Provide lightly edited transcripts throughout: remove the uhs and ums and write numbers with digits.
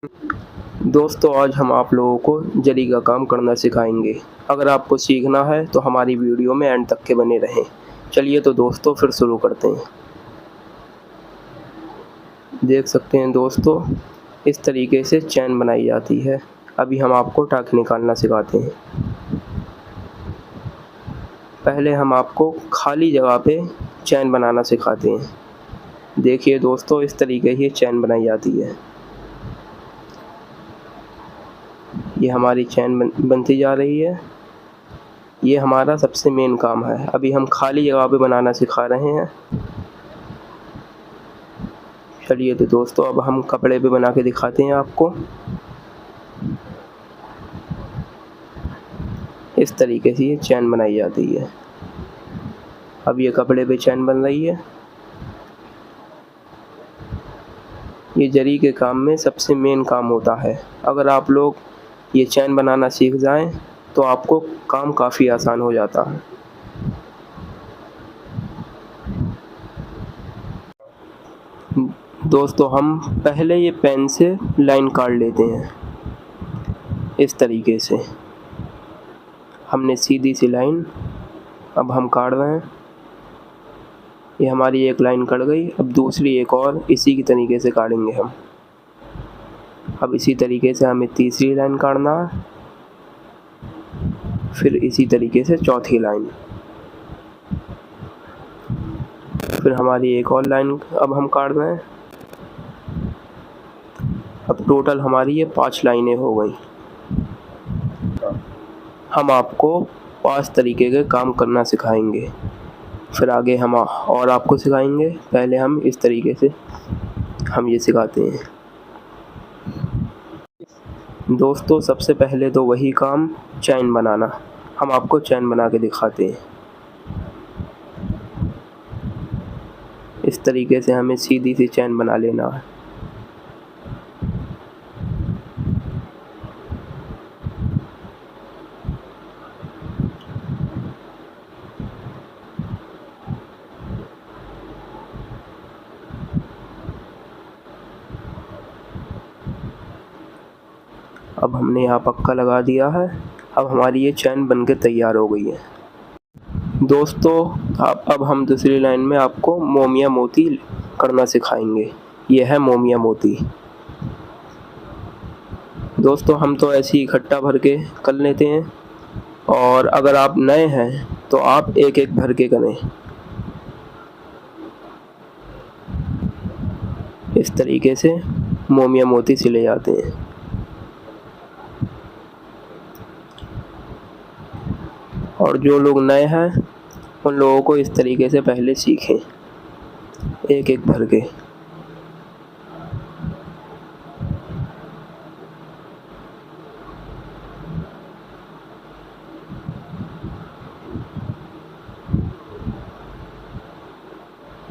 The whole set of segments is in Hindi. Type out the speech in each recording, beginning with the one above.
दोस्तों आज हम आप लोगों को जरी का काम करना सिखाएंगे। अगर आपको सीखना है तो हमारी वीडियो में एंड तक के बने रहें। चलिए तो दोस्तों फिर शुरू करते हैं। देख सकते हैं दोस्तों, इस तरीके से चैन बनाई जाती है। अभी हम आपको टाँक निकालना सिखाते हैं। पहले हम आपको खाली जगह पे चैन बनाना सिखाते हैं। देखिए दोस्तों, इस तरीके की चैन बनाई जाती है। ये हमारी चैन बनती जा रही है। ये हमारा सबसे मेन काम है। अभी हम खाली जगह पे बनाना सिखा रहे हैं। चलिए तो दोस्तों, अब हम कपड़े पे बना के दिखाते हैं आपको। इस तरीके से ये चैन बनाई जाती है। अब ये कपड़े पे चैन बन रही है। ये जरी के काम में सबसे मेन काम होता है। अगर आप लोग ये चैन बनाना सीख जाएं तो आपको काम काफ़ी आसान हो जाता है। दोस्तों हम पहले ये पेन से लाइन काट लेते हैं। इस तरीके से हमने सीधी सी लाइन अब हम काट रहे हैं। ये हमारी एक लाइन कट गई। अब दूसरी एक और इसी की तरीके से काटेंगे हम। अब इसी तरीके से हमें तीसरी लाइन काटना है, फिर इसी तरीके से चौथी लाइन, फिर हमारी एक और लाइन अब हम काट रहे हैं। अब टोटल हमारी ये 5 लाइनें हो गई। हम आपको 5 तरीके के काम करना सिखाएंगे। फिर आगे हम और आपको सिखाएंगे। पहले हम इस तरीके से हम ये सिखाते हैं। दोस्तों सबसे पहले तो वही काम चैन बनाना। हम आपको चैन बना के दिखाते हैं। इस तरीके से हमें सीधी सी चैन बना लेना है। अब हमने यहाँ पक्का लगा दिया है। अब हमारी ये चैन बनके तैयार हो गई है। दोस्तों अब हम दूसरी लाइन में आपको मोमिया मोती करना सिखाएंगे। ये है मोमिया मोती। दोस्तों हम तो ऐसे ही इकट्ठा भर के कर लेते हैं, और अगर आप नए हैं तो आप एक एक भर के करें। इस तरीके से मोमिया मोती सिले जाते हैं। और जो लोग नए हैं उन लोगों को इस तरीके से पहले सीखें, एक एक भर के।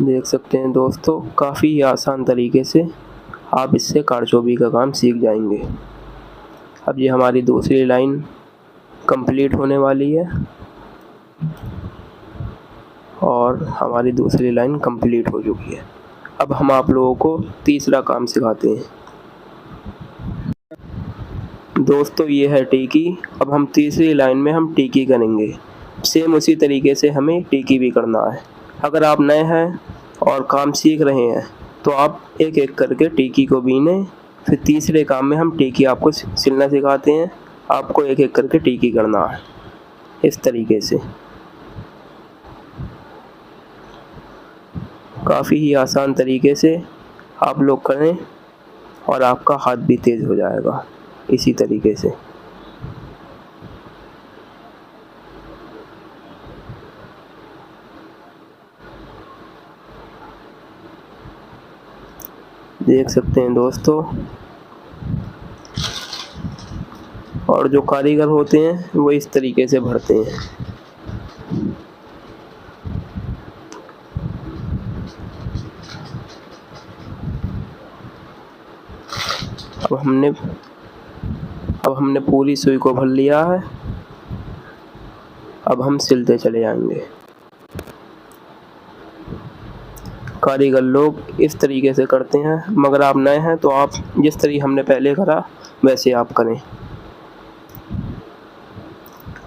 देख सकते हैं दोस्तों, काफ़ी आसान तरीके से आप इससे कारचोबी का काम सीख जाएंगे। अब ये हमारी दूसरी लाइन कंप्लीट होने वाली है और हमारी दूसरी लाइन कंप्लीट हो चुकी है। अब हम आप लोगों को तीसरा काम सिखाते हैं। दोस्तों ये है टीकी। अब हम तीसरी लाइन में हम टीकी करेंगे। सेम उसी तरीके से हमें टीकी भी करना है। अगर आप नए हैं और काम सीख रहे हैं तो आप एक एक करके टीकी को बीने। फिर तीसरे काम में हम टीकी आपको सिलना सिखाते हैं। आपको एक एक करके टीकी करना है इस तरीके से। काफ़ी ही आसान तरीके से आप लोग करें और आपका हाथ भी तेज़ हो जाएगा इसी तरीके से। देख सकते हैं दोस्तों, और जो कारीगर होते हैं वो इस तरीके से भरते हैं। अब हमने पूरी सुई को भर लिया है। अब हम सिलते चले जाएंगे। कारीगर लोग इस तरीके से करते हैं, मगर आप नए हैं तो आप जिस तरीके हमने पहले करा वैसे आप करें।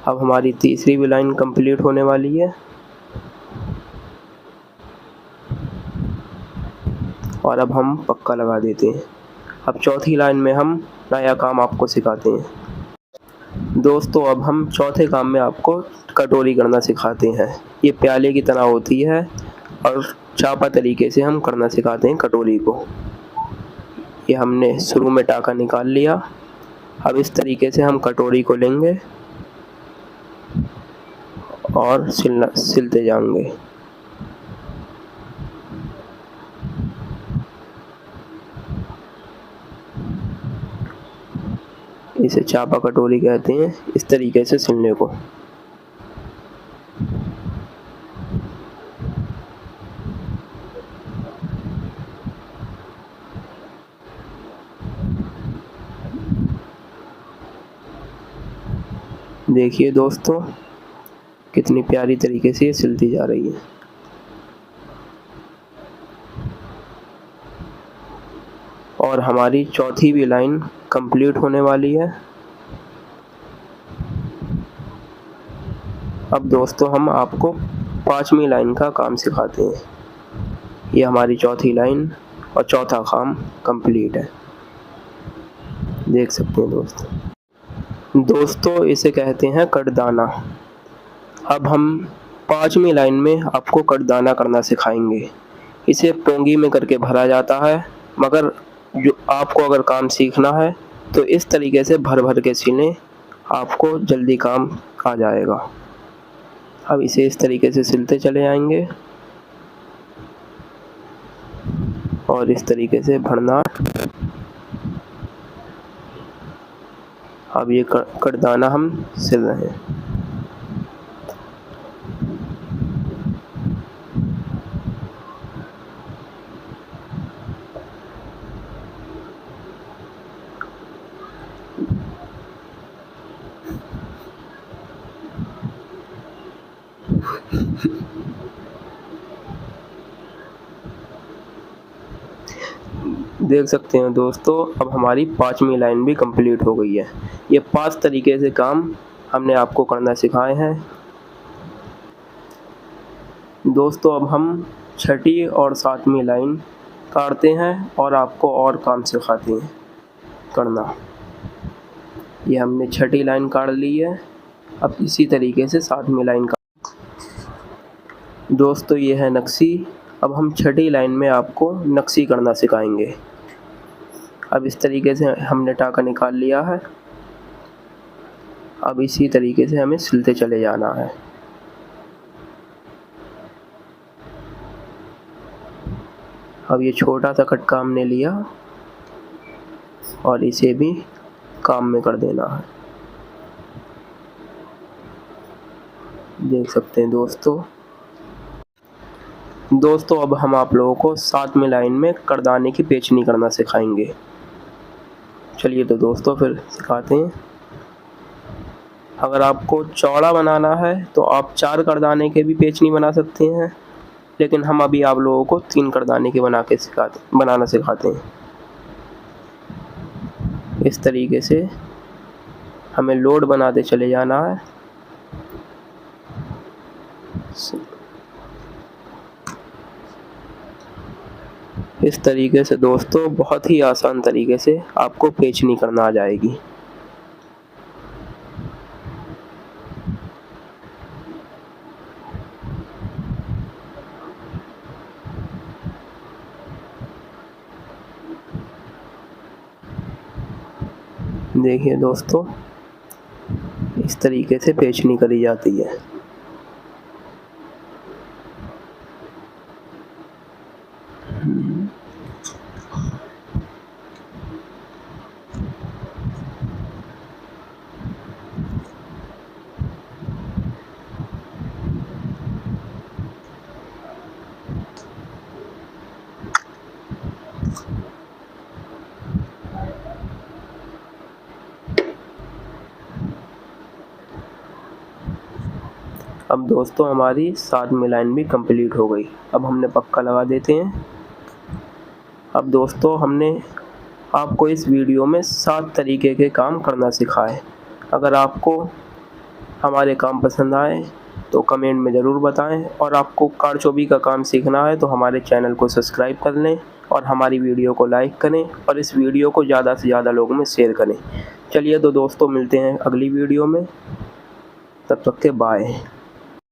अब हमारी तीसरी भी लाइन कंप्लीट होने वाली है और अब हम पक्का लगा देते हैं। अब चौथी लाइन में हम नया काम आपको सिखाते हैं। दोस्तों अब हम चौथे काम में आपको कटोरी करना सिखाते हैं। ये प्याले की तरह होती है और चापा तरीके से हम करना सिखाते हैं कटोरी को। ये हमने शुरू में टाका निकाल लिया। अब इस तरीके से हम कटोरी को लेंगे और सिलते जाएंगे। इसे चापा कटोरी कहते हैं, इस तरीके से सिलने को। देखिए दोस्तों कितनी प्यारी तरीके से ये सिलती जा रही है। और हमारी चौथी भी लाइन कंप्लीट होने वाली है। अब दोस्तों हम आपको पांचवी लाइन का काम सिखाते हैं। ये हमारी चौथी लाइन और चौथा काम कंप्लीट है, देख सकते हैं दोस्तों इसे कहते हैं कटदाना। अब हम पांचवी लाइन में आपको कटदाना करना सिखाएंगे। इसे पोंगी में करके भरा जाता है, मगर जो आपको अगर काम सीखना है तो इस तरीके से भर भर के सिलें, आपको जल्दी काम आ जाएगा। अब इसे इस तरीके से सिलते चले जाएंगे और इस तरीके से भरना। अब ये कटदाना हम सिल रहे हैं। देख सकते हैं दोस्तों अब हमारी पांचवी लाइन भी कंप्लीट हो गई है। ये 5 तरीके से काम हमने आपको करना सिखाए हैं। दोस्तों अब हम छठी और सातवीं लाइन काटते हैं और आपको और काम सिखाते हैं करना। ये हमने छठी लाइन काट ली है। अब इसी तरीके से सातवीं लाइन का दोस्तों ये है नक्शी। अब हम छठी लाइन में आपको नक्शी करना सिखाएंगे। अब इस तरीके से हमने टाका निकाल लिया है। अब इसी तरीके से हमें सिलते चले जाना है। अब ये छोटा सा कटका हमने लिया और इसे भी काम में कर देना है, देख सकते हैं दोस्तों अब हम आप लोगों को सातवीं लाइन में करदाने की पेचनी करना सिखाएंगे। चलिए तो दोस्तों फिर सिखाते हैं। अगर आपको चौड़ा बनाना है तो आप 4 करदाने के भी पेचनी बना सकते हैं, लेकिन हम अभी आप लोगों को 3 करदाने के बनाना सिखाते हैं। इस तरीके से हमें लोड बनाते चले जाना है। इस तरीके से दोस्तों बहुत ही आसान तरीके से आपको पेचनी करना आ जाएगी। देखिए दोस्तों इस तरीके से पेचनी करी जाती है। अब दोस्तों हमारी 7वीं लाइन भी कंप्लीट हो गई। अब हमने पक्का लगा देते हैं। अब दोस्तों हमने आपको इस वीडियो में 7 तरीके के काम करना सिखाए। अगर आपको हमारे काम पसंद आए तो कमेंट में ज़रूर बताएं, और आपको कारचोबी का काम सीखना है तो हमारे चैनल को सब्सक्राइब कर लें और हमारी वीडियो को लाइक करें और इस वीडियो को ज़्यादा से ज़्यादा लोगों में शेयर करें। चलिए तो दोस्तों मिलते हैं अगली वीडियो में, तब तक के बाय।